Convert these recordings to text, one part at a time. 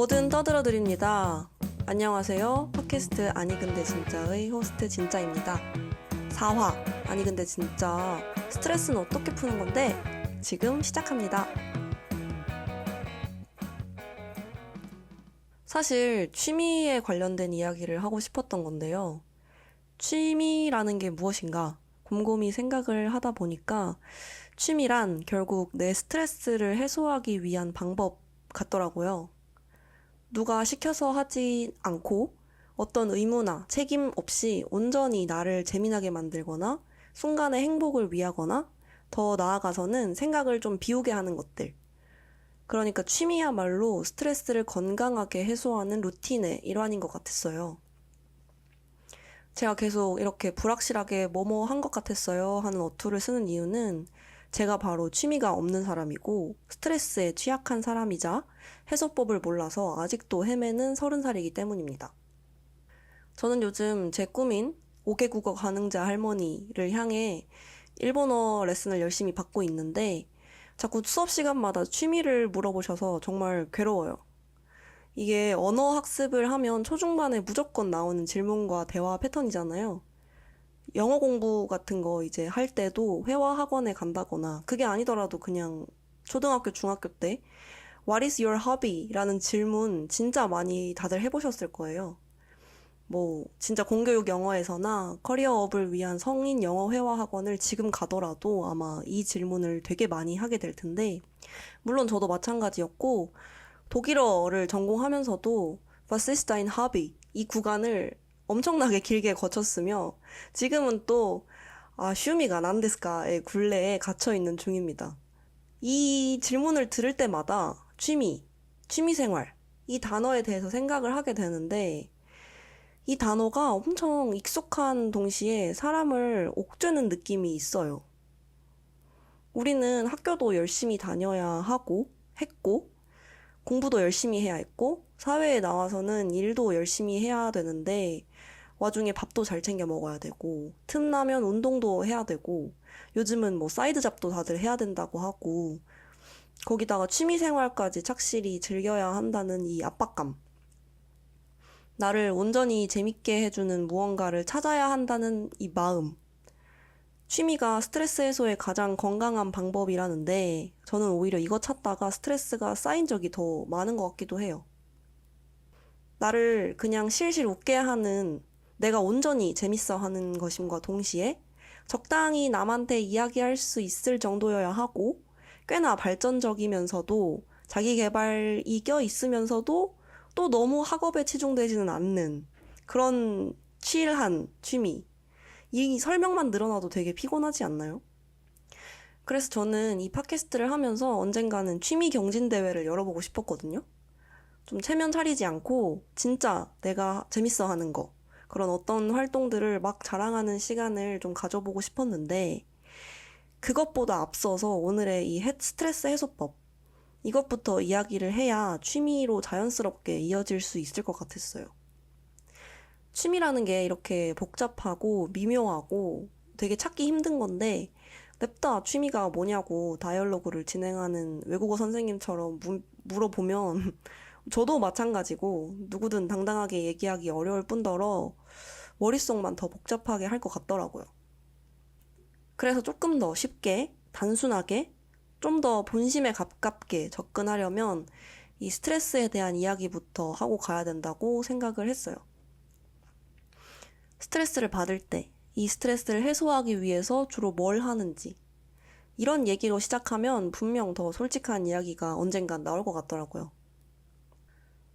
뭐든 떠들어드립니다. 안녕하세요. 팟캐스트 아니 근데 진짜의 호스트 진짜입니다. 4화 아니 근데 진짜 스트레스는 어떻게 푸는 건데? 지금 시작합니다. 사실 취미에 관련된 이야기를 하고 싶었던 건데요. 취미라는 게 무엇인가 곰곰이 생각을 하다 보니까 취미란 결국 내 스트레스를 해소하기 위한 방법 같더라고요. 누가 시켜서 하지 않고 어떤 의무나 책임 없이 온전히 나를 재미나게 만들거나 순간의 행복을 위하거나 더 나아가서는 생각을 좀 비우게 하는 것들. 그러니까 취미야말로 스트레스를 건강하게 해소하는 루틴의 일환인 것 같았어요. 제가 계속 이렇게 불확실하게 뭐뭐 한 것 같았어요 하는 어투를 쓰는 이유는 제가 바로 취미가 없는 사람이고 스트레스에 취약한 사람이자 해소법을 몰라서 아직도 헤매는 30살이기 때문입니다. 저는 요즘 제 꿈인 5개 국어 가능자 할머니를 향해 일본어 레슨을 열심히 받고 있는데 자꾸 수업 시간마다 취미를 물어보셔서 정말 괴로워요. 이게 언어 학습을 하면 초중반에 무조건 나오는 질문과 대화 패턴이잖아요. 영어 공부 같은 거 이제 할 때도 회화 학원에 간다거나 그게 아니더라도 그냥 초등학교, 중학교 때 What is your hobby? 라는 질문 진짜 많이 다들 해보셨을 거예요. 뭐 진짜 공교육 영어에서나 커리어업을 위한 성인 영어 회화 학원을 지금 가더라도 아마 이 질문을 되게 많이 하게 될 텐데 물론 저도 마찬가지였고 독일어를 전공하면서도 Was ist dein Hobby? 이 구간을 엄청나게 길게 거쳤으며 지금은 또 슈미가 난데스카의 굴레에 갇혀있는 중입니다. 이 질문을 들을 때마다 취미생활 이 단어에 대해서 생각을 하게 되는데 이 단어가 엄청 익숙한 동시에 사람을 옥죄는 느낌이 있어요. 우리는 학교도 열심히 다녀야 하고 했고 공부도 열심히 해야 했고 사회에 나와서는 일도 열심히 해야 되는데 와중에 밥도 잘 챙겨 먹어야 되고 틈나면 운동도 해야 되고 요즘은 뭐 사이드 잡도 다들 해야 된다고 하고 거기다가 취미 생활까지 착실히 즐겨야 한다는 이 압박감, 나를 온전히 재밌게 해주는 무언가를 찾아야 한다는 이 마음, 취미가 스트레스 해소의 가장 건강한 방법이라는데 저는 오히려 이거 찾다가 스트레스가 쌓인 적이 더 많은 것 같기도 해요. 나를 그냥 실실 웃게 하는 내가 온전히 재밌어 하는 것임과 동시에 적당히 남한테 이야기할 수 있을 정도여야 하고 꽤나 발전적이면서도 자기 개발이 껴 있으면서도 또 너무 학업에 치중되지는 않는 그런 칠한 취미. 이 설명만 늘어나도 되게 피곤하지 않나요? 그래서 저는 이 팟캐스트를 하면서 언젠가는 취미 경진대회를 열어보고 싶었거든요. 좀 체면 차리지 않고 진짜 내가 재밌어 하는 거, 그런 어떤 활동들을 막 자랑하는 시간을 좀 가져보고 싶었는데 그것보다 앞서서 오늘의 이 스트레스 해소법, 이것부터 이야기를 해야 취미로 자연스럽게 이어질 수 있을 것 같았어요. 취미라는 게 이렇게 복잡하고 미묘하고 되게 찾기 힘든 건데 냅다 취미가 뭐냐고 다이얼로그를 진행하는 외국어 선생님처럼 물어보면 저도 마찬가지고 누구든 당당하게 얘기하기 어려울 뿐더러 머릿속만 더 복잡하게 할 것 같더라고요. 그래서 조금 더 쉽게, 단순하게, 좀 더 본심에 가깝게 접근하려면 이 스트레스에 대한 이야기부터 하고 가야 된다고 생각을 했어요. 스트레스를 받을 때 이 스트레스를 해소하기 위해서 주로 뭘 하는지 이런 얘기로 시작하면 분명 더 솔직한 이야기가 언젠간 나올 것 같더라고요.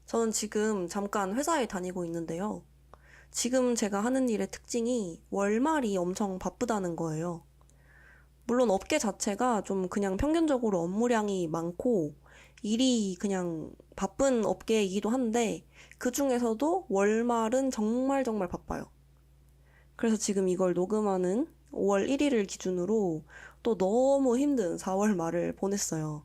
저는 지금 잠깐 회사에 다니고 있는데요. 지금 제가 하는 일의 특징이 월말이 엄청 바쁘다는 거예요. 물론 업계 자체가 좀 그냥 평균적으로 업무량이 많고 일이 그냥 바쁜 업계이기도 한데 그 중에서도 월말은 정말 정말 바빠요. 그래서 지금 이걸 녹음하는 5월 1일을 기준으로 또 너무 힘든 4월 말을 보냈어요.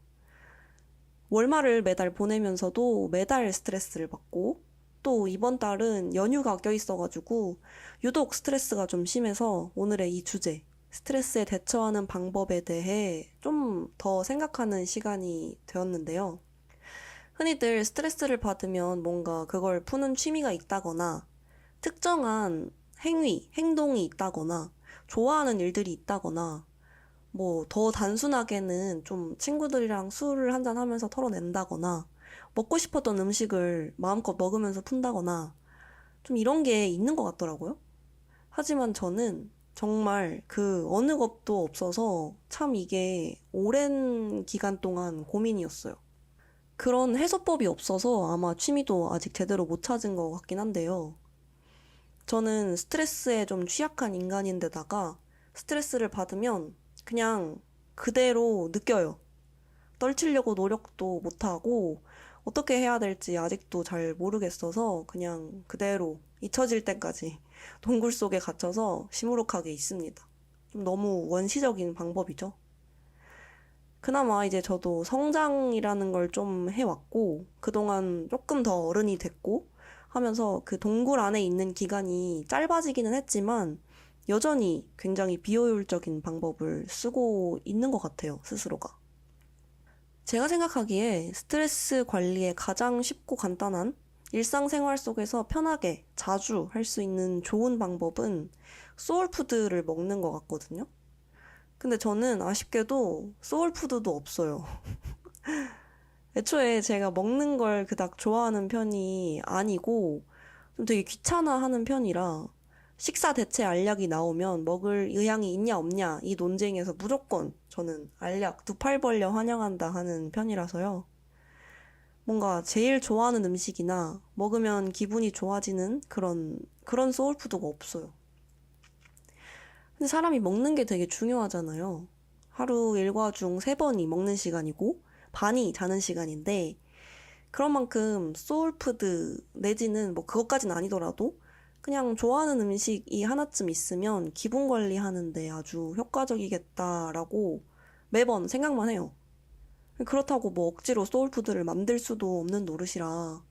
월말을 매달 보내면서도 매달 스트레스를 받고 또 이번 달은 연휴가 껴있어가지고 유독 스트레스가 좀 심해서 오늘의 이 주제, 스트레스에 대처하는 방법에 대해 좀 더 생각하는 시간이 되었는데요. 흔히들 스트레스를 받으면 뭔가 그걸 푸는 취미가 있다거나 특정한 행동이 있다거나 좋아하는 일들이 있다거나 뭐 더 단순하게는 좀 친구들이랑 술을 한잔 하면서 털어낸다거나 먹고 싶었던 음식을 마음껏 먹으면서 푼다거나 좀 이런 게 있는 것 같더라고요. 하지만 저는 정말 그 어느 것도 없어서 참 이게 오랜 기간 동안 고민이었어요. 그런 해소법이 없어서 아마 취미도 아직 제대로 못 찾은 것 같긴 한데요. 저는 스트레스에 좀 취약한 인간인데다가 스트레스를 받으면 그냥 그대로 느껴요. 떨치려고 노력도 못하고 어떻게 해야 될지 아직도 잘 모르겠어서 그냥 그대로 잊혀질 때까지 동굴 속에 갇혀서 시무룩하게 있습니다. 좀 너무 원시적인 방법이죠. 그나마 이제 저도 성장이라는 걸 좀 해왔고 그동안 조금 더 어른이 됐고 하면서 그 동굴 안에 있는 기간이 짧아지기는 했지만 여전히 굉장히 비효율적인 방법을 쓰고 있는 것 같아요, 스스로가. 제가 생각하기에 스트레스 관리에 가장 쉽고 간단한 일상생활 속에서 편하게 자주 할 수 있는 좋은 방법은 소울푸드를 먹는 것 같거든요. 근데 저는 아쉽게도 소울푸드도 없어요. 애초에 제가 먹는 걸 그닥 좋아하는 편이 아니고 좀 되게 귀찮아하는 편이라 식사 대체 알약이 나오면 먹을 의향이 있냐 없냐 이 논쟁에서 무조건 저는 알약 두 팔 벌려 환영한다 하는 편이라서요. 뭔가 제일 좋아하는 음식이나 먹으면 기분이 좋아지는 그런 소울푸드가 없어요. 근데 사람이 먹는 게 되게 중요하잖아요. 하루 일과 중 3번이 먹는 시간이고 반이 자는 시간인데 그런 만큼 소울푸드 내지는 뭐 그것까진 아니더라도 그냥 좋아하는 음식이 하나쯤 있으면 기분 관리하는데 아주 효과적이겠다라고 매번 생각만 해요. 그렇다고 뭐 억지로 소울푸드를 만들 수도 없는 노릇이라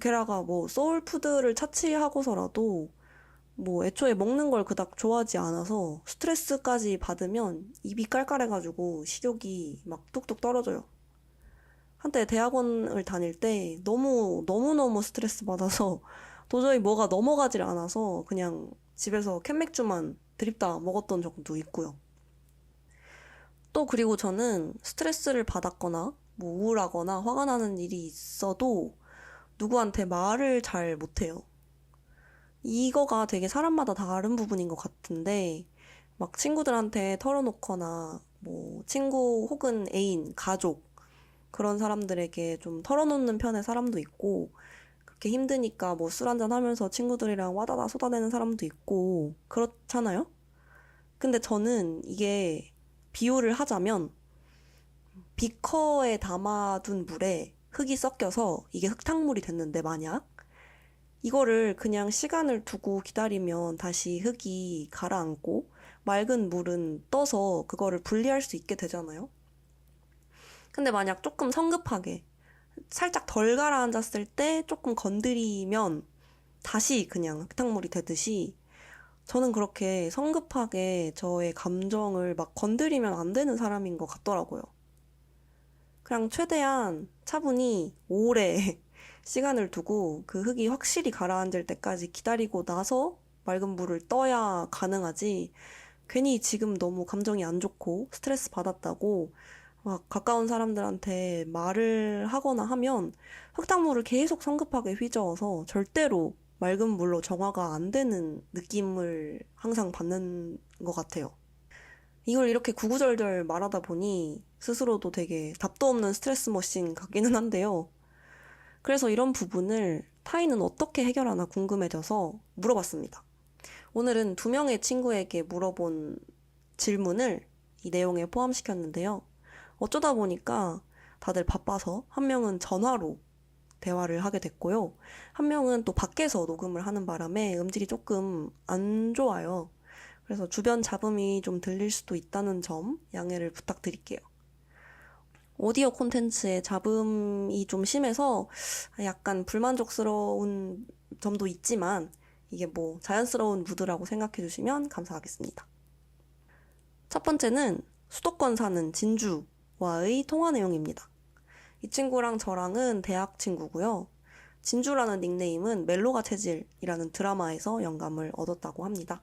게다가 뭐 소울푸드를 차치하고서라도 뭐 애초에 먹는 걸 그닥 좋아하지 않아서 스트레스까지 받으면 입이 깔깔해가지고 식욕이 막 뚝뚝 떨어져요. 한때 대학원을 다닐 때 너무너무 스트레스 받아서 도저히 뭐가 넘어가질 않아서 그냥 집에서 캔맥주만 드립다 먹었던 적도 있고요. 또 그리고 저는 스트레스를 받았거나 뭐 우울하거나 화가 나는 일이 있어도 누구한테 말을 잘 못해요. 이거가 되게 사람마다 다른 부분인 것 같은데 막 친구들한테 털어놓거나 뭐 친구 혹은 애인, 가족 그런 사람들에게 좀 털어놓는 편의 사람도 있고 그렇게 힘드니까 뭐 술 한잔 하면서 친구들이랑 와다다 쏟아내는 사람도 있고 그렇잖아요? 근데 저는 이게 비유를 하자면 비커에 담아둔 물에 흙이 섞여서 이게 흙탕물이 됐는데 만약 이거를 그냥 시간을 두고 기다리면 다시 흙이 가라앉고 맑은 물은 떠서 그거를 분리할 수 있게 되잖아요. 근데 만약 조금 성급하게 살짝 덜 가라앉았을 때 조금 건드리면 다시 그냥 흙탕물이 되듯이 저는 그렇게 성급하게 저의 감정을 막 건드리면 안 되는 사람인 것 같더라고요. 그냥 최대한 차분히 오래 시간을 두고 그 흙이 확실히 가라앉을 때까지 기다리고 나서 맑은 물을 떠야 가능하지. 괜히 지금 너무 감정이 안 좋고 스트레스 받았다고 막 가까운 사람들한테 말을 하거나 하면 흙탕물을 계속 성급하게 휘저어서 절대로 맑은 물로 정화가 안 되는 느낌을 항상 받는 것 같아요. 이걸 이렇게 구구절절 말하다 보니 스스로도 되게 답도 없는 스트레스 머신 같기는 한데요. 그래서 이런 부분을 타인은 어떻게 해결하나 궁금해져서 물어봤습니다. 오늘은 2명의 친구에게 물어본 질문을 이 내용에 포함시켰는데요. 어쩌다 보니까 다들 바빠서 한 명은 전화로 대화를 하게 됐고요. 한 명은 또 밖에서 녹음을 하는 바람에 음질이 조금 안 좋아요. 그래서 주변 잡음이 좀 들릴 수도 있다는 점 양해를 부탁드릴게요. 오디오 콘텐츠에 잡음이 좀 심해서 약간 불만족스러운 점도 있지만 이게 뭐 자연스러운 무드라고 생각해 주시면 감사하겠습니다. 첫 번째는 수도권 사는 진주와의 통화 내용입니다. 이 친구랑 저랑은 대학 친구고요. 진주라는 닉네임은 멜로가 체질이라는 드라마에서 영감을 얻었다고 합니다.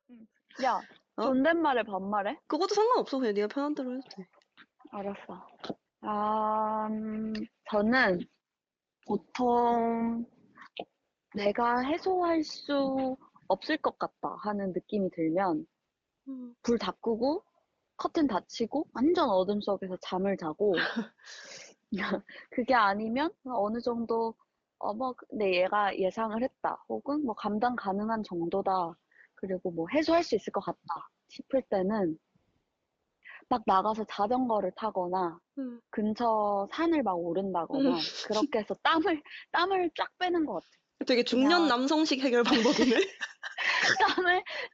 응. 야, 어? 존댓말에 반말해? 그것도 상관없어. 그냥 네가 편한 대로 해도 돼. 알았어. 아, 저는 보통 내가 해소할 수 없을 것 같다 하는 느낌이 들면 음. 불 다 끄고 커튼 닫히고 완전 어둠 속에서 잠을 자고 그게 아니면 어느 정도 뭐 근데 얘가 예상을 했다 혹은 뭐 감당 가능한 정도다 그리고 뭐 해소할 수 있을 것 같다 싶을 때는 막 나가서 자전거를 타거나 음. 근처 산을 막 음. 오른다거나 그렇게 해서 땀을 쫙 빼는 것 같아. 되게 중년 그냥 남성식 해결 방법이네.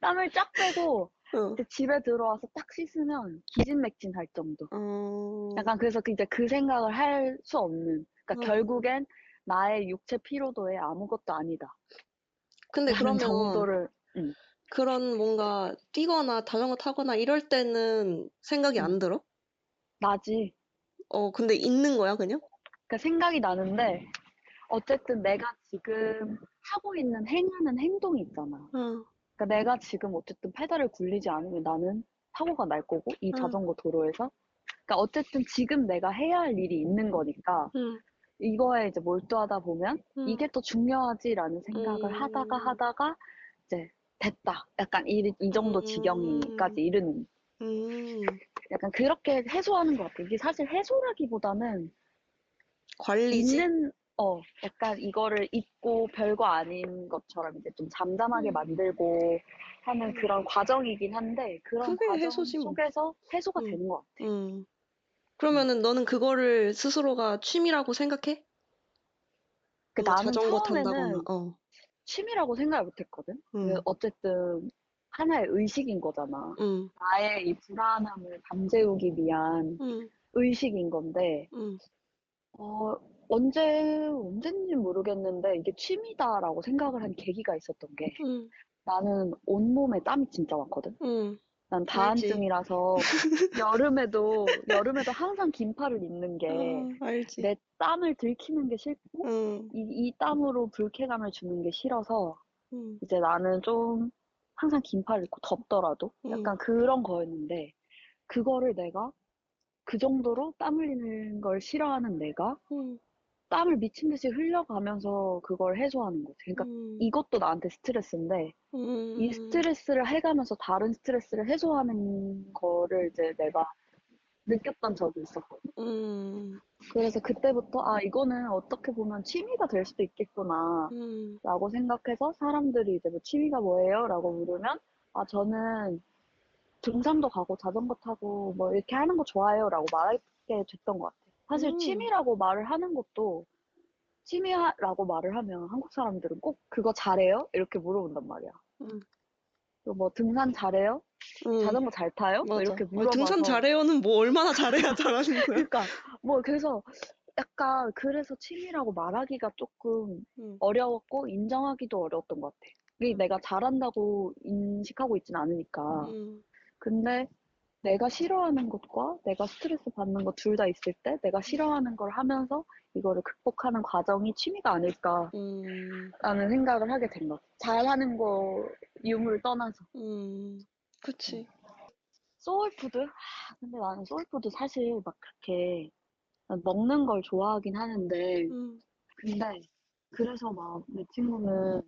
땀을 쫙 빼고 어. 이제 집에 들어와서 딱 씻으면 기진맥진할 정도. 어. 약간 그래서 이제 그 생각을 할 수 없는. 그러니까 어. 결국엔 나의 육체 피로도에 아무것도 아니다. 근데 라는 그러면 정도를 음, 그런 뭔가 뛰거나 자전거 타거나 이럴 때는 생각이 음, 안 들어? 나지. 근데 있는 거야, 그냥? 그러니까 생각이 나는데 어쨌든 내가 지금 하고 있는 행하는 행동이 있잖아. 응, 그러니까 내가 지금 어쨌든 페달을 굴리지 않으면 나는 사고가 날 거고 이 응, 자전거 도로에서 그러니까 어쨌든 지금 내가 해야 할 일이 있는 거니까 응, 이거에 이제 몰두하다 보면 응, 이게 또 중요하지라는 생각을 음, 하다가 이제 됐다. 약간 이 정도 지경이까지 음, 이르는 약간 그렇게 해소하는 것 같아. 이게 사실 해소라기보다는 관리지? 있는 약간 이거를 잊고 별거 아닌 것처럼 이제 좀 잠잠하게 응, 만들고 하는 응. 그런 과정이긴 한데 그런 그게 과정 해소지, 뭐. 속에서 해소가 응, 되는 것 같아. 응. 음. 그러면은 너는 그거를 스스로가 취미라고 생각해? 뭔가 나는 자전거 탄다거나, 처음에는 어, 취미라고 생각을 못 했거든. 응, 어쨌든 하나의 의식인 거잖아. 응, 나의 이 불안함을 잠재우기 위한 응, 의식인 건데, 응, 어, 언젠지 모르겠는데 이게 취미다라고 생각을 한 계기가 있었던 게 응, 나는 온몸에 땀이 진짜 많거든. 응. 난 알지. 다한증이라서 여름에도 항상 긴팔을 입는 게 알지. 내 땀을 들키는 게 싫고 응, 이 땀으로 불쾌감을 주는 게 싫어서 응, 이제 나는 좀 항상 긴팔을 입고 덥더라도 응, 약간 그런 거였는데 그거를 내가 그 정도로 땀 흘리는 걸 싫어하는 내가 응, 땀을 미친 듯이 흘려가면서 그걸 해소하는 거지. 그러니까 응, 이것도 나한테 스트레스인데 이 응, 스트레스를 해가면서 다른 스트레스를 해소하는 거를 이제 내가 느꼈던 적이 있었거든. 응, 그래서 그때부터 아 이거는 어떻게 보면 취미가 될 수도 있겠구나 응, 라고 생각해서 사람들이 이제 뭐 취미가 뭐예요? 라고 물으면 아 저는 등산도 가고 자전거 타고 뭐 이렇게 하는 거 좋아해요 라고 말하게 됐던 것 같아. 사실 응, 취미라고 말을 하는 것도 취미라고 말을 하면 한국 사람들은 꼭 그거 잘해요? 이렇게 물어본단 말이야. 응, 그리고 뭐 등산 잘해요? 응, 자전거 잘 타요? 뭐 맞아. 이렇게 등산 물어봐서 잘해요는 뭐 얼마나 잘해야 잘하는 거야? 그러니까 뭐 그래서 약간 그래서 취미라고 말하기가 조금 응, 어려웠고 인정하기도 어려웠던 것 같아. 이게 응, 내가 잘한다고 인식하고 있진 않으니까. 응, 근데 내가 싫어하는 것과 내가 스트레스 받는 것 둘 다 있을 때 내가 싫어하는 걸 하면서 이거를 극복하는 과정이 취미가 아닐까라는 응, 생각을 하게 된 것 같아. 잘하는 거 유무를 떠나서. 응, 그치. 소울푸드? 근데 나는 소울푸드 사실 막 그렇게 먹는 걸 좋아하긴 하는데 응, 근데 그래서 막 내 친구는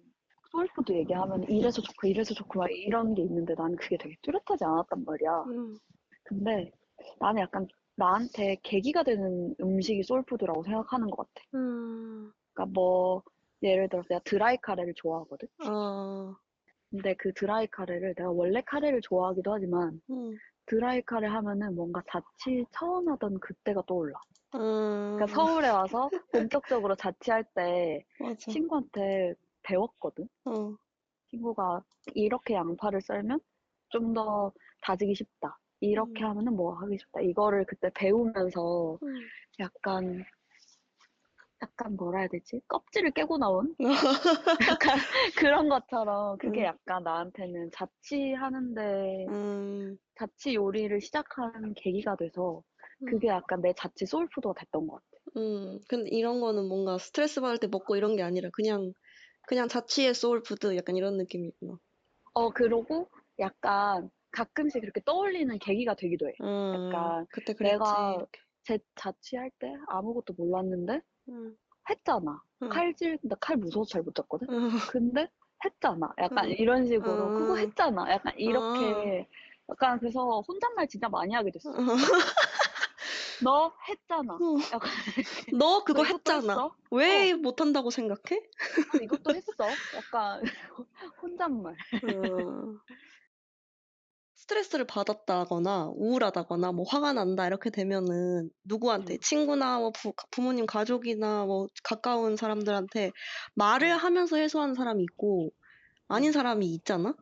소울푸드 얘기하면 이래서 좋고 이래서 좋고 막 이런 게 있는데 나는 그게 되게 뚜렷하지 않았단 말이야. 응, 근데 나는 약간 나한테 계기가 되는 음식이 소울푸드라고 생각하는 것 같아. 응, 그러니까 뭐 예를 들어서 내가 드라이 카레를 좋아하거든. 아, 근데 그 드라이 카레를 내가 원래 카레를 좋아하기도 하지만 응, 드라이 카레 하면은 뭔가 자취 처음 하던 그때가 떠올라. 그러니까 아, 서울에 와서 본격적으로 자취할 때 맞아. 친구한테 배웠거든. 어, 친구가 이렇게 양파를 썰면 좀 더 다지기 쉽다. 이렇게 응, 하면은 뭐 하기 쉽다. 이거를 그때 배우면서 응. 약간, 약간 뭐라 해야 되지? 껍질을 깨고 나온? 약간 그런 것처럼 그게 응, 약간 나한테는 자취하는데 응, 자취 요리를 시작하는 계기가 돼서 그게 응, 약간 내 자취 소울푸드가 됐던 것 같아. 근데 이런 거는 뭔가 스트레스 받을 때 먹고 이런 게 아니라 그냥 자취의 소울푸드 약간 이런 느낌이구나. 그러고 약간 가끔씩 그렇게 떠올리는 계기가 되기도 해. 약간 그때 그랬지. 내가 이렇게. 자취할 때 아무것도 몰랐는데 응, 했잖아. 응, 나 칼 무서워서 잘 못 잡거든? 응, 근데 했잖아. 약간 응, 이런 식으로. 그거 응, 했잖아. 약간 응, 이렇게. 약간 그래서 혼잣말 진짜 많이 하게 됐어. 응. 너 했잖아. 응. 약간 이렇게. 너 너 그거 이것도 했잖아. 했어? 어, 왜 못한다고 생각해? 너 이것도 했어? 약간 혼잣말. 어, 스트레스를 받았다거나 우울하다거나 뭐 화가 난다 이렇게 되면은 누구한테 응, 친구나 뭐 부모님 가족이나 뭐 가까운 사람들한테 말을 응, 하면서 해소하는 사람이 있고 아닌 응, 사람이 있잖아.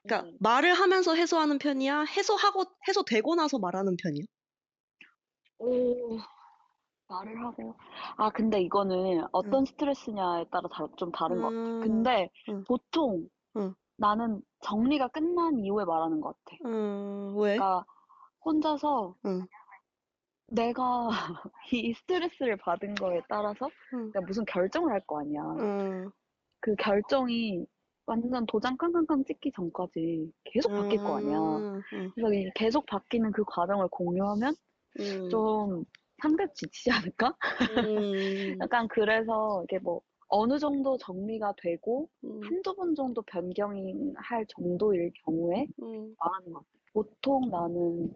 그러니까 응. 말을 하면서 해소하는 편이야? 해소되고 나서 말하는 편이야? 오, 말을 하고. 아, 근데 이거는 응. 어떤 스트레스냐에 따라 좀 다른 것 같아. 음, 근데 응, 보통 응, 나는 정리가 끝난 이후에 말하는 것 같아. 왜? 그러니까 혼자서 응, 내가 이 스트레스를 받은 거에 따라서 응, 내가 무슨 결정을 할 거 아니야. 응, 그 결정이 완전 도장 캉캉캉 찍기 전까지 계속 바뀔 거 아니야. 응, 그래서 이 계속 바뀌는 그 과정을 공유하면 응, 좀 상대 지치지 않을까? 응, 약간 그래서 이게 뭐 어느 정도 정리가 되고 응, 한두 번 정도 변경이 할 정도일 경우에 응, 말하는 것 같아. 보통 나는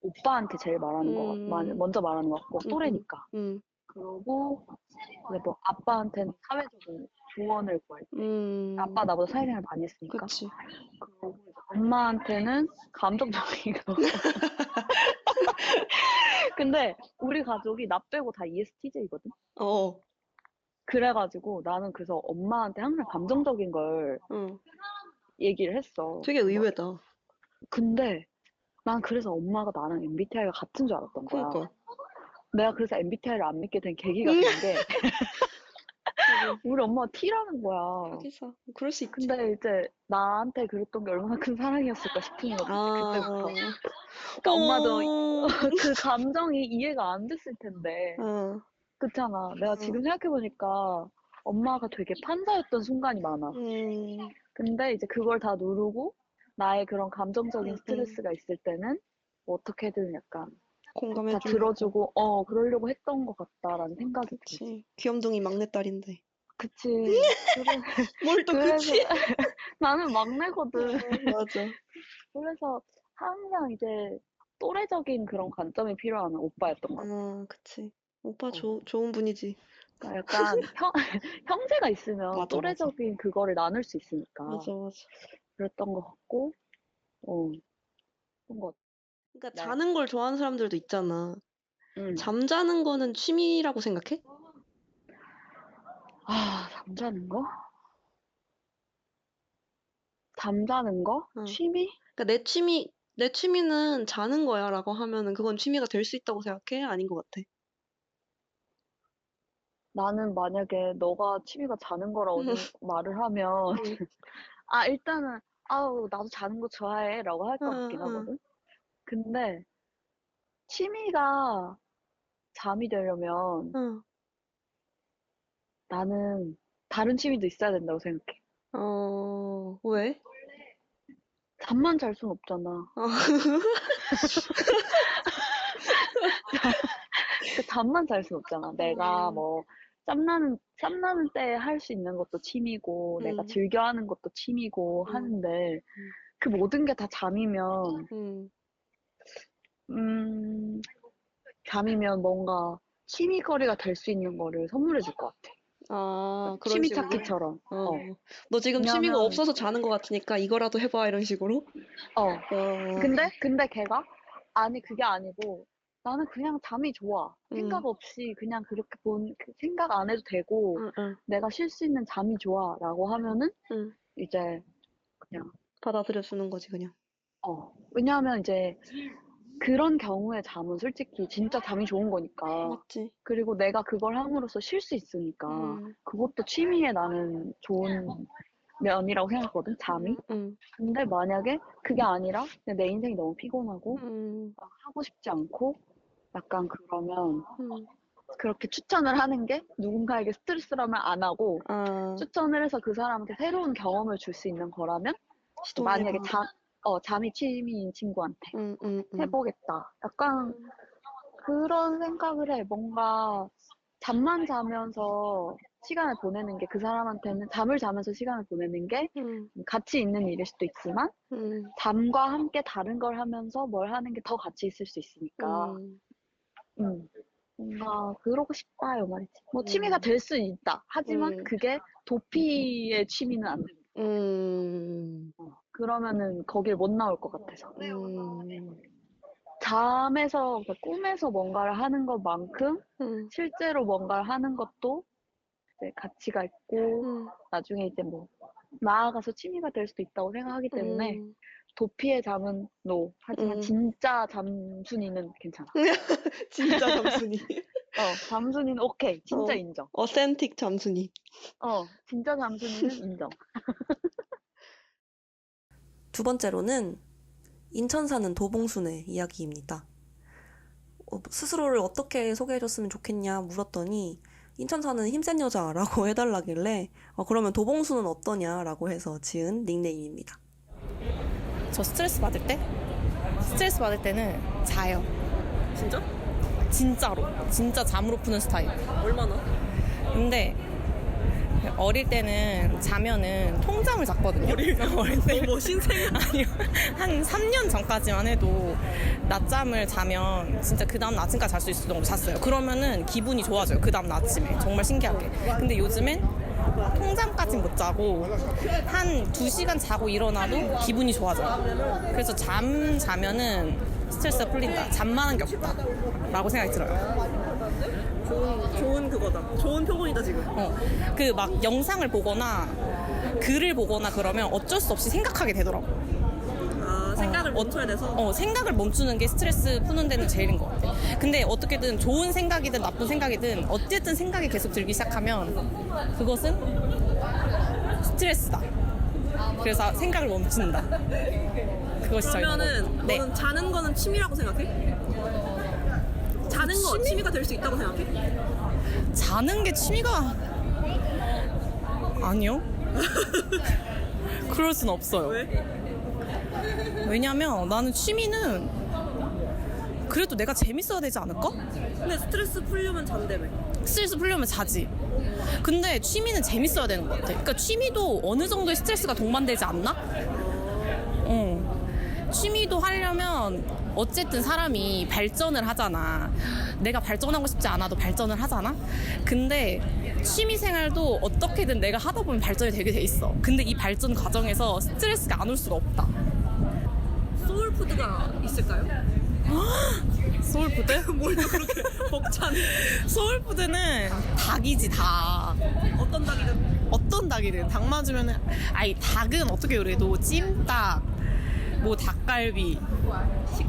오빠한테 제일 응, 먼저 말하는 것 같고, 응, 응, 또래니까. 응, 그러고, 이제 뭐, 아빠한테는 사회적인 조언을 구할 때. 응, 아빠 나보다 사회생활 많이 했으니까. 그치. 그러고, 이제 엄마한테는 감정적인 거. 근데 우리 가족이 나 빼고 다 ESTJ거든? 어, 그래가지고 나는 그래서 엄마한테 항상 감정적인 걸 응. 얘기를 했어. 되게 뭐, 의외다. 근데 난 그래서 엄마가 나랑 MBTI가 같은 줄 알았던 거야. 그니까. 내가 그래서 MBTI를 안 믿게 된 계기가 응, 된 게, 하긴, 우리 엄마가 T라는 거야. 하기사. 그럴 수 있지. 근데 이제 나한테 그랬던 게 얼마나 큰 사랑이었을까 싶은 거지, 그때부터. 아, 그러니까 엄마도 어, 그 감정이 이해가 안 됐을 텐데. 어, 그렇잖아. 내가 어, 지금 생각해보니까 엄마가 되게 판사였던 순간이 많아. 음, 근데 이제 그걸 다 누르고 나의 그런 감정적인 응. 스트레스가 있을 때는 뭐 어떻게든 약간 공감해 다 주려고. 들어주고, 그러려고 했던 것 같다라는 생각이 들지. 그치. 귀염둥이 막내딸인데. 그치. 그래, 뭘 또 그래서 그치? 나는 막내거든. 맞아. 그래서 항상 이제 또래적인 그런 관점이 필요한 오빠였던 것 같아. 그치. 오빠 어. 좋은 분이지. 그러니까 약간 형제가 있으면 맞아, 맞아. 또래적인 그거를 나눌 수 있으니까 맞아, 맞아. 그랬던 것 같고, 어, 그런 것 그러니까 같아. 네. 자는 걸 좋아하는 사람들도 있잖아. 응. 잠자는 거는 취미라고 생각해? 아, 잠자는 거? 잠자는 거? 어. 취미? 그러니까 내 취미는 자는 거야라고 하면은 그건 취미가 될 수 있다고 생각해? 아닌 것 같아. 나는 만약에 너가 취미가 자는 거라고 말을 하면, 응, 아, 일단은, 아우, 나도 자는 거 좋아해. 라고 할 것 응, 같긴 응, 하거든? 근데 취미가 잠이 되려면 응. 나는 다른 취미도 있어야 된다고 생각해. 왜? 잠만 잘 순 없잖아. 어, 그 잠만 잘 순 없잖아. 내가 음, 뭐 짬나는 때 할 수 있는 것도 취미고 내가 음, 즐겨 하는 것도 취미고 음, 하는데 음, 그 모든 게 다 잠이면 음. 음 잠이면 뭔가 취미거리가 될 수 있는 거를 선물해 줄 것 같아. 아, 그런 취미 식으로? 찾기처럼. 너 지금 취미가 왜냐하면 없어서 자는 것 같으니까 이거라도 해봐, 이런 식으로? 어 어, 근데 걔가 아니 그게 아니고 나는 그냥 잠이 좋아. 음, 생각 없이 그냥 그렇게 생각 안 해도 되고 응, 응, 내가 쉴 수 있는 잠이 좋아라고 하면은 응. 이제 그냥 받아들여 주는 거지, 그냥. 왜냐하면 이제 그런 경우에 잠은 솔직히 진짜 잠이 좋은 거니까. 맞지? 그리고 내가 그걸 함으로써 쉴 수 있으니까 음, 그것도 취미에 나는 좋은 면이라고 생각하거든, 잠이. 음, 근데 만약에 그게 아니라 그냥 내 인생이 너무 피곤하고 음, 막 하고 싶지 않고 약간 그러면 음. 그렇게 추천을 하는 게 누군가에게 스트레스라면 안 하고 아, 추천을 해서 그 사람한테 새로운 경험을 줄 수 있는 거라면 시도해봐. 만약에 잠이 취미인 친구한테 응, 응, 응. 해보겠다. 약간 그런 생각을 해. 뭔가 잠만 자면서 시간을 보내는 게 그 사람한테는 잠을 자면서 시간을 보내는 게 응, 가치 있는 일일 수도 있지만 응, 잠과 함께 다른 걸 하면서 뭘 하는 게 더 가치 있을 수 있으니까 응, 음, 뭔가 그러고 싶다 이 말이지. 뭐 취미가 응, 될 수 있다. 하지만 응, 그게 도피의 취미는 안 된다. 응, 그러면은 거길 못 나올 것 같아서. 응, 잠에서 그러니까 꿈에서 뭔가를 하는 것만큼 응, 실제로 뭔가를 하는 것도 이제 가치가 있고 응, 나중에 이제 뭐 나아가서 취미가 될 수도 있다고 생각하기 때문에 응, 도피의 잠은 노. 하지만 응. 진짜 잠순이는 괜찮아. 진짜 잠순이. 잠순이는 오케이. 진짜 어, 인정. 어센틱 잠순이. 진짜 잠순이는 인정. 두 번째로는 인천 사는 도봉순의 이야기입니다. 스스로를 어떻게 소개해줬으면 좋겠냐 물었더니 인천 사는 힘센 여자라고 해달라길래 그러면 도봉순은 어떠냐라고 해서 지은 닉네임입니다. 저 스트레스 받을 때? 스트레스 받을 때는 자요. 진짜? 진짜로. 진짜 잠으로 푸는 스타일. 얼마나? 근데 어릴 때는 자면은 통잠을 잤거든요. 어릴 때? 뭐 신생? 아니요. 한 3년 전까지만 해도 낮잠을 자면 진짜 그 다음 아침까지 잘 수 있을 정도로 잤어요. 그러면은 기분이 좋아져요. 그 다음 아침에. 정말 신기하게. 근데 요즘엔 통잠까진 못 자고 한 2시간 자고 일어나도 기분이 좋아져요. 그래서 잠 자면은 스트레스가 풀린다. 잠만한 게 없다. 라고 생각이 들어요. 좋은 그거다. 좋은 표본이다 지금. 그 막 영상을 보거나 글을 보거나 그러면 어쩔 수 없이 생각하게 되더라고. 생각을 멈춰야 돼서. 생각을 멈추는 게 스트레스 푸는 데는 제일인 것 같아. 근데 어떻게든 좋은 생각이든 나쁜 생각이든 어쨌든 생각이 계속 들기 시작하면 그것은 스트레스다. 그래서 생각을 멈춘다. 그것이 저희 그러면은 네. 너는 자는 거는 취미라고 생각해? 자는 거 취미가 될 수 있다고 생각해? 자는 게 취미가 아니요. 그럴 순 없어요. 왜? 왜냐면 나는 취미는 그래도 내가 재밌어야 되지 않을까? 근데 스트레스 풀려면 잔다며. 스트레스 풀려면 자지. 근데 취미는 재밌어야 되는 것 같아. 그러니까 취미도 어느 정도의 스트레스가 동반되지 않나? 취미도 하려면 어쨌든 사람이 발전을 하잖아. 내가 발전하고 싶지 않아도 발전을 하잖아. 근데 취미 생활도 어떻게든 내가 하다 보면 발전이 되게 돼 있어. 근데 이 발전 과정에서 스트레스가 안 올 수가 없다. 소울푸드가 있을까요? 소울푸드? 뭘 그렇게 벅찬. 소울푸드는 닭이지, 닭. 어떤 닭이든. 어떤 닭이든 닭 맞으면은 아니 닭은 어떻게 그래도 찜닭 뭐 닭갈비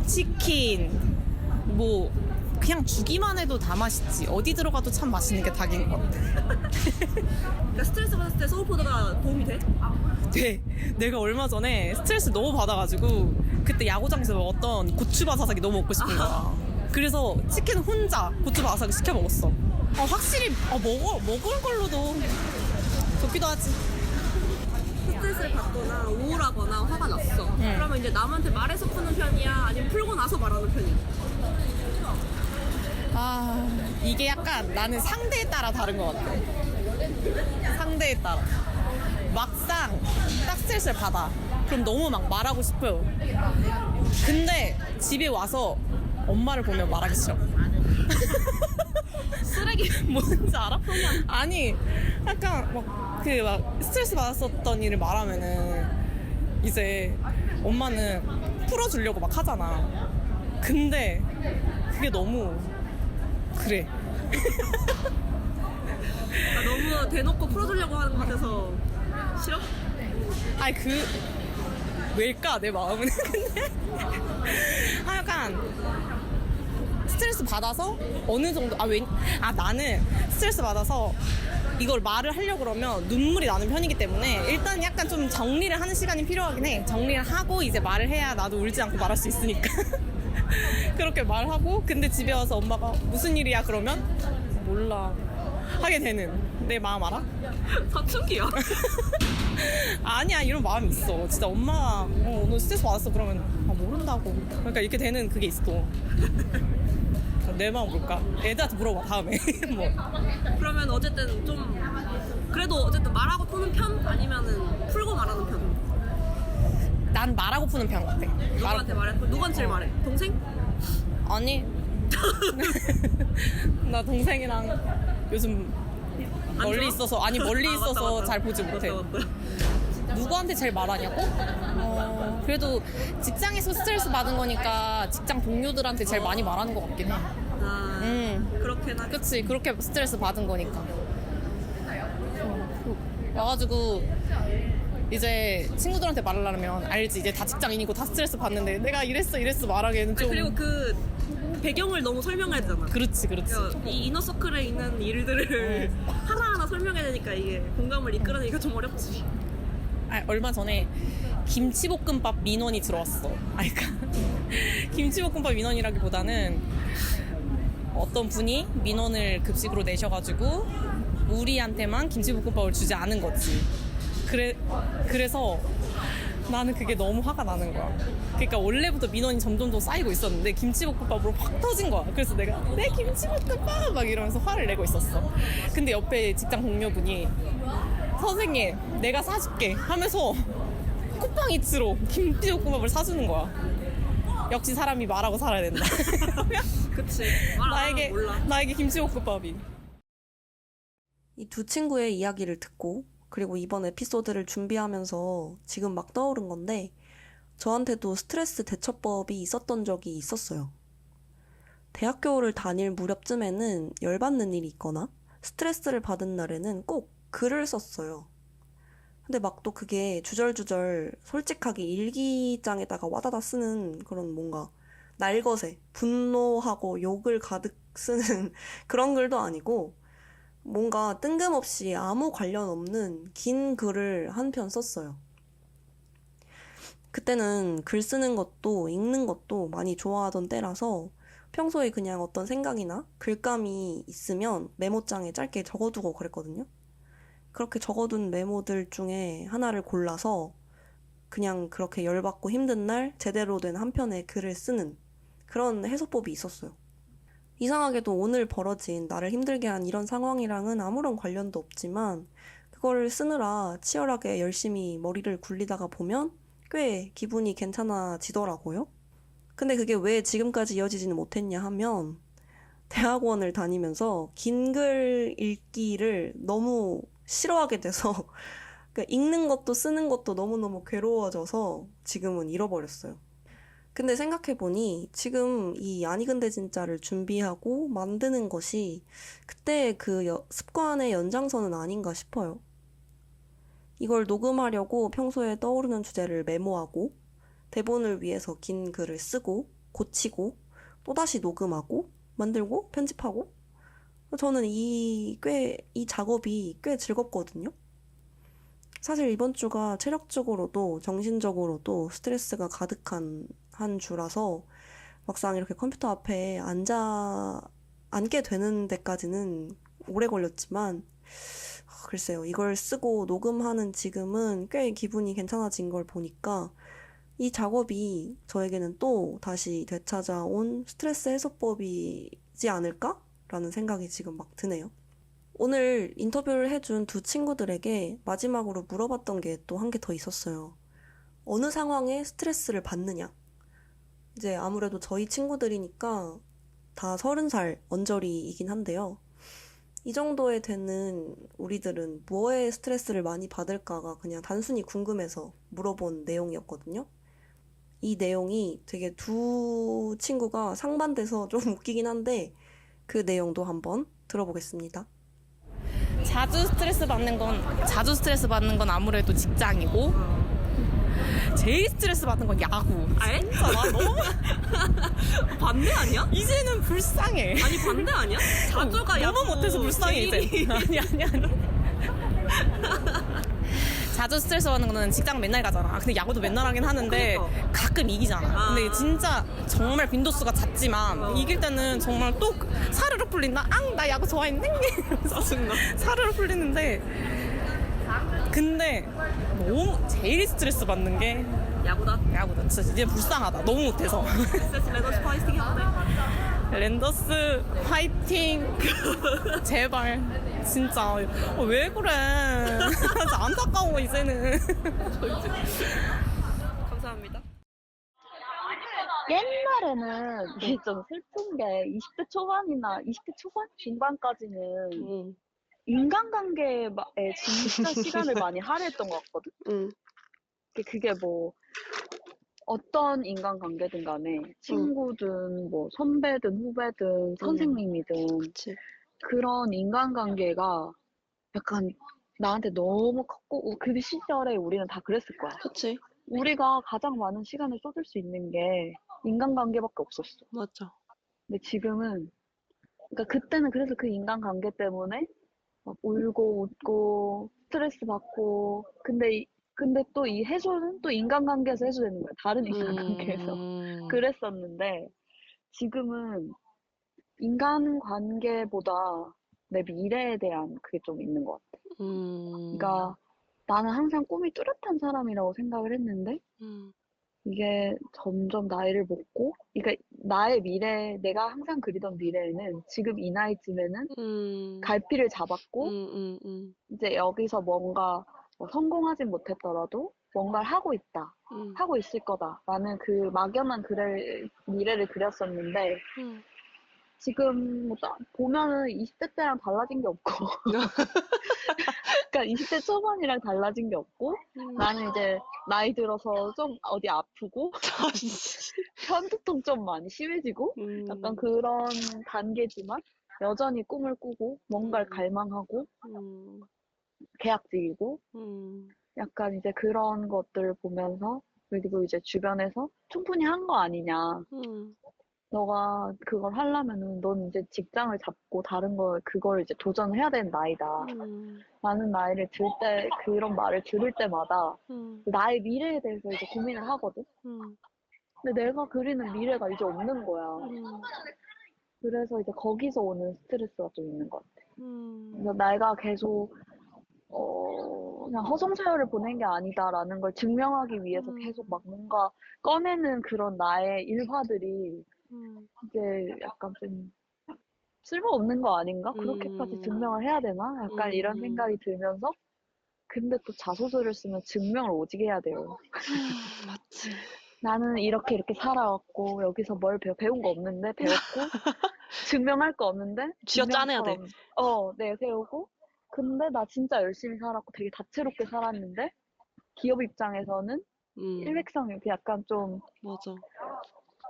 치킨 뭐 그냥 주기만 해도 다 맛있지. 어디 들어가도 참 맛있는 게 닭인 것 같아. 그러니까 스트레스 받았을 때 소울푸드가 도움이 돼? 네, 내가 얼마 전에 스트레스 너무 받아가지고 그때 야구장에서 먹었던 고추바사삭이 너무 먹고 싶은 거야. 그래서 치킨 혼자 고추바사삭 시켜 먹었어. 확실히 먹을 걸로도 좋기도 하지. 스트레스를 받거나 우울하거나 화가 났어. 그러면 이제 남한테 말해서 푸는 편이야? 아니면 풀고 나서 말하는 편이야? 이게 약간 나는 상대에 따라 다른 것 같아. 상대에 따라. 막상 딱 스트레스를 받아. 그럼 너무 막 말하고 싶어요. 근데 집에 와서 엄마를 보면 말하기 싫어. 쓰레기 뭔지 알아? 아니 약간 막 스트레스 받았었던 일을 말하면은 이제 엄마는 풀어주려고 막 하잖아. 근데 그게 너무 그래. 너무 대놓고 풀어주려고 하는 것 같아서 싫어? 아니 왜일까 내 마음은. 근데 약간 스트레스 받아서 어느 정도 나는 스트레스 받아서 이걸 말을 하려고 그러면 눈물이 나는 편이기 때문에 일단 약간 좀 정리를 하는 시간이 필요하긴 해. 정리를 하고 이제 말을 해야 나도 울지 않고 말할 수 있으니까. 그렇게 말하고 근데 집에 와서 엄마가 무슨 일이야 그러면 몰라. 하게 되는 내 마음 알아? 사춘기야. 아니야, 이런 마음이 있어. 진짜 엄마가 오늘 스트레스 받았어 그러면 모른다고. 그러니까 이렇게 되는 그게 있어. 내 마음 뭘까? 애들한테 물어봐 다음에. 뭐. 그러면 어쨌든 좀 그래도 어쨌든 말하고 푸는 편 아니면은 풀고 말하는 편? 난 말하고 푸는 편 같아. 누구한테 말해? 누구한테 제일 말해? 동생? 아니. 나 동생이랑 요즘 안 멀리 좋아? 있어서 멀리 아, 맞다, 있어서 맞다. 잘 보지 못해. 맞다. 누구한테 제일 말하냐고? 그래도 직장에서 스트레스 받은 거니까 직장 동료들한테 제일 많이 말하는 것 같긴 해. 아, 그렇긴 하지. 그치, 그렇게 스트레스 받은 거니까. 와가지고 이제 친구들한테 말하려면 알지, 이제 다 직장인이고 다 스트레스 받는데 내가 이랬어 말하기에는 좀. 그리고 그 배경을 너무 설명해야 되잖아. 그렇지. 그러니까 이 이너서클에 있는 일들을 하나하나 설명해야 되니까 이게 공감을 이끌어내기가 좀 어렵지. 얼마 전에 김치볶음밥 민원이 들어왔어. 그러니까 김치볶음밥 민원이라기보다는 어떤 분이 민원을 급식으로 내셔가지고 우리한테만 김치볶음밥을 주지 않은 거지. 그래서 나는 그게 너무 화가 나는 거야. 그러니까 원래부터 민원이 점점 더 쌓이고 있었는데 김치볶음밥으로 확 터진 거야. 그래서 내가 내 김치볶음밥 막 이러면서 화를 내고 있었어. 근데 옆에 직장 동료분이 선생님 내가 사줄게 하면서 쿠팡 이츠로 김치볶음밥을 사주는 거야. 역시 사람이 말하고 살아야 된다. 그치. 말 안 하면 몰라. 나에게 김치볶음밥이. 이 두 친구의 이야기를 듣고 그리고 이번 에피소드를 준비하면서 지금 막 떠오른 건데 저한테도 스트레스 대처법이 있었던 적이 있었어요. 대학교를 다닐 무렵쯤에는 열받는 일이 있거나 스트레스를 받은 날에는 꼭 글을 썼어요. 근데 막 또 그게 주절주절 솔직하게 일기장에다가 와다다 쓰는 그런 뭔가 날것에 분노하고 욕을 가득 쓰는 그런 글도 아니고 뭔가 뜬금없이 아무 관련 없는 긴 글을 한 편 썼어요. 그때는 글 쓰는 것도 읽는 것도 많이 좋아하던 때라서 평소에 그냥 어떤 생각이나 글감이 있으면 메모장에 짧게 적어두고 그랬거든요. 그렇게 적어둔 메모들 중에 하나를 골라서 그냥 그렇게 열받고 힘든 날 제대로 된 한 편의 글을 쓰는 그런 해소법이 있었어요. 이상하게도 오늘 벌어진 나를 힘들게 한 이런 상황이랑은 아무런 관련도 없지만 그거를 쓰느라 치열하게 열심히 머리를 굴리다가 보면 꽤 기분이 괜찮아지더라고요. 근데 그게 왜 지금까지 이어지지는 못했냐 하면 대학원을 다니면서 긴 글 읽기를 너무 싫어하게 돼서 그러니까 읽는 것도 쓰는 것도 너무너무 괴로워져서 지금은 잃어버렸어요. 근데 생각해보니 지금 이 아니 근데 진짜를 준비하고 만드는 것이 그때 그 습관의 연장선은 아닌가 싶어요. 이걸 녹음하려고 평소에 떠오르는 주제를 메모하고 대본을 위해서 긴 글을 쓰고 고치고 또다시 녹음하고 만들고 편집하고 저는 이 작업이 꽤 즐겁거든요. 사실 이번 주가 체력적으로도 정신적으로도 스트레스가 가득한 한 주라서 막상 이렇게 컴퓨터 앞에 앉게 되는 데까지는 오래 걸렸지만 글쎄요, 이걸 쓰고 녹음하는 지금은 꽤 기분이 괜찮아진 걸 보니까 이 작업이 저에게는 또 다시 되찾아온 스트레스 해소법이지 않을까라는 생각이 지금 막 드네요. 오늘 인터뷰를 해준 두 친구들에게 마지막으로 물어봤던 게 또 한 개 더 있었어요. 어느 상황에 스트레스를 받느냐? 이제 아무래도 저희 친구들이니까 다 30살 언저리이긴 한데요. 이 정도에 되는 우리들은 뭐에 스트레스를 많이 받을까가 그냥 단순히 궁금해서 물어본 내용이었거든요. 이 내용이 되게 두 친구가 상반돼서 좀 웃기긴 한데 그 내용도 한번 들어보겠습니다. 자주 스트레스 받는 건 아무래도 직장이고 제일 스트레스 받는 건 야구. 진짜 나 너무 반대 아니야? 이제는 불쌍해. 아니 반대 아니야? 자주가 너무 못해서 불쌍해 이제. 아니. 자주 스트레스 받는 거는 직장 맨날 가잖아. 근데 야구도 맨날 하긴 하는데 그러니까. 가끔 이기잖아. 근데 진짜 정말 빈도수가 잦지만 이길 때는 정말 또 사르르 풀린다. 나 야구 좋아했네. 짜증나. 사르르 풀리는데 근데 너무 제일 스트레스 받는 게 야구다. 야구다. 진짜 이제 불쌍하다. 너무 못해서. SS 레더스 파이팅 해야 돼. 랜더스 화이팅. 제발 진짜 왜 그래. 진짜 안타까워 이제는. 감사합니다. 옛날에는 이게 좀 슬픈 게 20대 초반이나 20대 초반? 중반까지는 응, 인간관계에 진짜 시간을 많이 할애했던 것 같거든? 응, 그게 뭐 어떤 인간관계든 간에 친구든 뭐 선배든 후배든 선생님이든 그치. 그런 인간관계가 약간 나한테 너무 컸고 그 시절에 우리는 다 그랬을 거야. 그치. 우리가 가장 많은 시간을 쏟을 수 있는 게 인간관계밖에 없었어. 맞아. 근데 지금은 그러니까 그때는 그래서 그 인간관계 때문에 막 울고 웃고 스트레스 받고 근데 또 이 해소는 또 인간관계에서 해소되는 거야. 다른 인간관계에서. 그랬었는데 지금은 인간관계보다 내 미래에 대한 그게 좀 있는 것 같아. 그러니까 나는 항상 꿈이 뚜렷한 사람이라고 생각을 했는데 이게 점점 나이를 먹고 그러니까 나의 미래 내가 항상 그리던 미래에는 지금 이 나이쯤에는 갈피를 잡았고 이제 여기서 뭔가 뭐 성공하진 못했더라도 뭔가를 하고 있다. 하고 있을 거다라는 그 막연한 미래를 그렸었는데 지금 뭐 보면은 20대 때랑 달라진 게 없고 그러니까 20대 초반이랑 달라진 게 없고 나는 이제 나이 들어서 좀 어디 아프고 편두통 좀 많이 심해지고 약간 그런 단계지만 여전히 꿈을 꾸고 뭔가를 갈망하고 계약직이고 약간 이제 그런 것들을 보면서 그리고 이제 주변에서 충분히 한 거 아니냐. 너가 그걸 하려면은 넌 이제 직장을 잡고 다른 그걸 이제 도전을 해야 되는 나이다. 라는 그런 말을 들을 때마다 나의 미래에 대해서 이제 고민을 하거든. 근데 내가 그리는 미래가 이제 없는 거야. 그래서 이제 거기서 오는 스트레스가 좀 있는 것 같아. 그래서 내가 계속 그냥 허송세월을 보낸 게 아니다라는 걸 증명하기 위해서 계속 막 뭔가 꺼내는 그런 나의 일화들이 이제 약간 좀 쓸모없는 거 아닌가? 그렇게까지 증명을 해야 되나? 약간 이런 생각이 들면서 근데 또 자소서를 쓰면 증명을 오지게 해야 돼요. 맞지. 나는 이렇게 살아왔고 여기서 뭘 배운 거 없는데 배웠고 증명할 거 없는데 쥐어짜내야 돼. 내세우고 근데 나 진짜 열심히 살았고 되게 다채롭게 살았는데 기업 입장에서는 일맥상이 이렇게 약간 좀 맞아.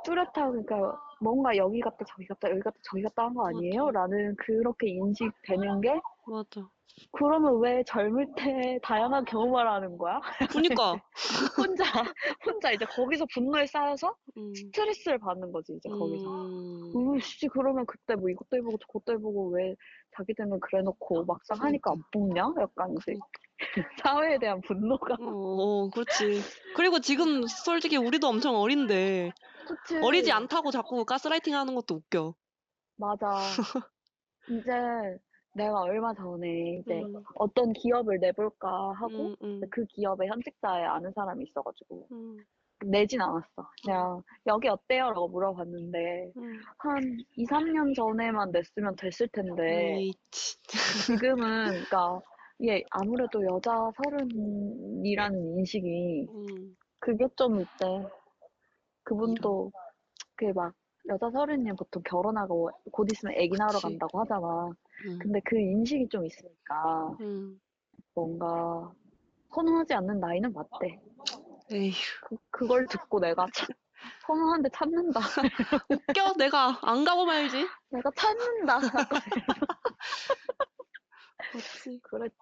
뚜렷하고 그러니까 뭔가 여기 갔다 저기 갔다 여기 갔다 저기 갔다 한 거 아니에요? 맞아. 라는 그렇게 인식되는 게 맞아. 그러면 왜 젊을 때 다양한 경험을 하는 거야? 그니까. 혼자 이제 거기서 분노에 쌓여서 스트레스를 받는 거지 이제 거기서. 씨 그러면 그때 뭐 이것도 해보고 저것도 해보고 왜 자기들은 그래놓고 막상 하니까 안 뽑냐? 약간 이제 사회에 대한 분노가. 그렇지. 그리고 지금 솔직히 우리도 엄청 어린데 그치? 어리지 않다고 자꾸 가스라이팅 하는 것도 웃겨. 맞아. 이제 내가 얼마 전에 이제 어떤 기업을 내볼까 하고 그 기업의 현직자에 아는 사람이 있어가지고 내진 않았어. 그냥 여기 어때요? 라고 물어봤는데 한 2, 3년 전에만 냈으면 됐을 텐데 에이, 지금은 그러니까 이게 아무래도 여자 서른이라는 인식이 그게 좀 있대. 그분도 그게 막 여자 서른이면 보통 결혼하고 곧 있으면 애기 낳으러 그치. 간다고 하잖아. 근데 그 인식이 좀 있으니까 뭔가 선호하지 않는 나이는 맞대. 에휴. 그걸 듣고 내가 선호하는데 참는다. 웃겨. 내가 안 가보면 알지. 내가 참는다. 맞지. 그랬지.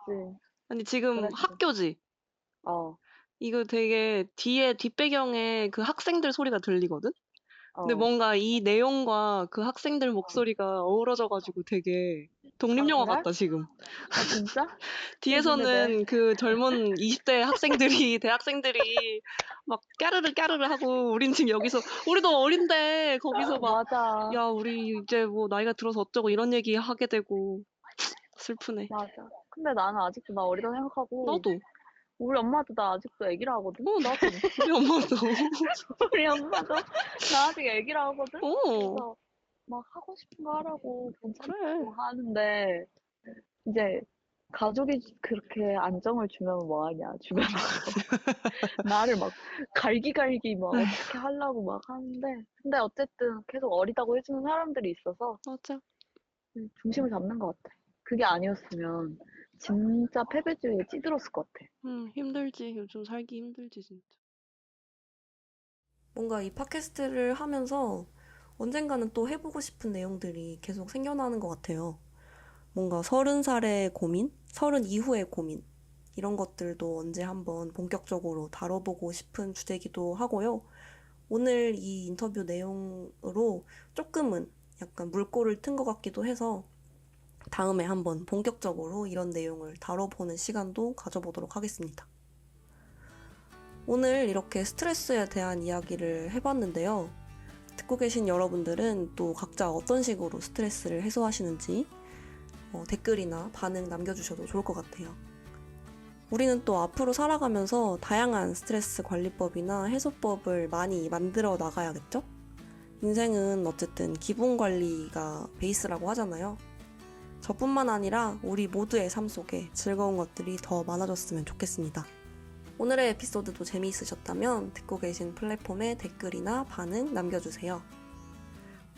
아니 지금 그랬지. 학교지. 이거 되게 뒤에 뒷배경에 그 학생들 소리가 들리거든? 근데 뭔가 이 내용과 그 학생들 목소리가 어우러져가지고 되게 독립영화 그래? 같다, 지금. 아, 진짜? 뒤에서는 그 젊은 20대 학생들이, 대학생들이 막 까르르 까르르 하고, 우린 지금 여기서, 우리도 어린데, 거기서 막, 맞아. 야, 우리 이제 뭐 나이가 들어서 어쩌고 이런 얘기 하게 되고, 슬프네. 맞아. 근데 나는 아직도 나 어리다 생각하고, 나도. 우리 엄마도 나 아직도 애기라 하거든? 나도. 우리 엄마도. 우리 엄마도 나 아직 애기라 하거든? 어, 그래서 막 하고 싶은 거 하라고 그래. 괜찮다고 하는데, 이제 가족이 그렇게 안정을 주면 뭐하냐, 주변에서. 나를 막 갈기갈기 막 어떻게 하려고 막 하는데, 근데 어쨌든 계속 어리다고 해주는 사람들이 있어서 맞아. 중심을 잡는 것 같아. 그게 아니었으면 진짜 패배주의에 찌들었을 것 같아. 힘들지. 요즘 살기 힘들지, 진짜. 뭔가 이 팟캐스트를 하면서 언젠가는 또 해보고 싶은 내용들이 계속 생겨나는 것 같아요. 뭔가 30살의 고민, 30 이후의 고민, 이런 것들도 언제 한번 본격적으로 다뤄보고 싶은 주제이기도 하고요. 오늘 이 인터뷰 내용으로 조금은 약간 물꼬를 튼 것 같기도 해서 다음에 한번 본격적으로 이런 내용을 다뤄보는 시간도 가져보도록 하겠습니다. 오늘 이렇게 스트레스에 대한 이야기를 해봤는데요. 듣고 계신 여러분들은 또 각자 어떤 식으로 스트레스를 해소하시는지 댓글이나 반응 남겨주셔도 좋을 것 같아요. 우리는 또 앞으로 살아가면서 다양한 스트레스 관리법이나 해소법을 많이 만들어 나가야겠죠? 인생은 어쨌든 기분 관리가 베이스라고 하잖아요. 저뿐만 아니라 우리 모두의 삶 속에 즐거운 것들이 더 많아졌으면 좋겠습니다. 오늘의 에피소드도 재미있으셨다면 듣고 계신 플랫폼에 댓글이나 반응 남겨주세요.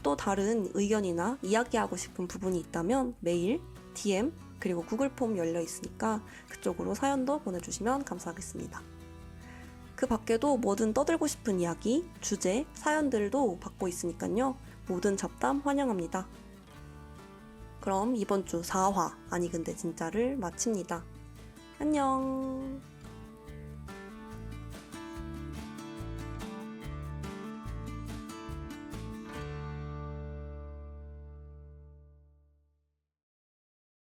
또 다른 의견이나 이야기하고 싶은 부분이 있다면 메일, DM, 그리고 구글 폼 열려 있으니까 그쪽으로 사연도 보내주시면 감사하겠습니다. 그 밖에도 뭐든 떠들고 싶은 이야기, 주제, 사연들도 받고 있으니까요. 모든 잡담 환영합니다. 그럼 이번 주 4화 아니 근데 진짜를 마칩니다. 안녕.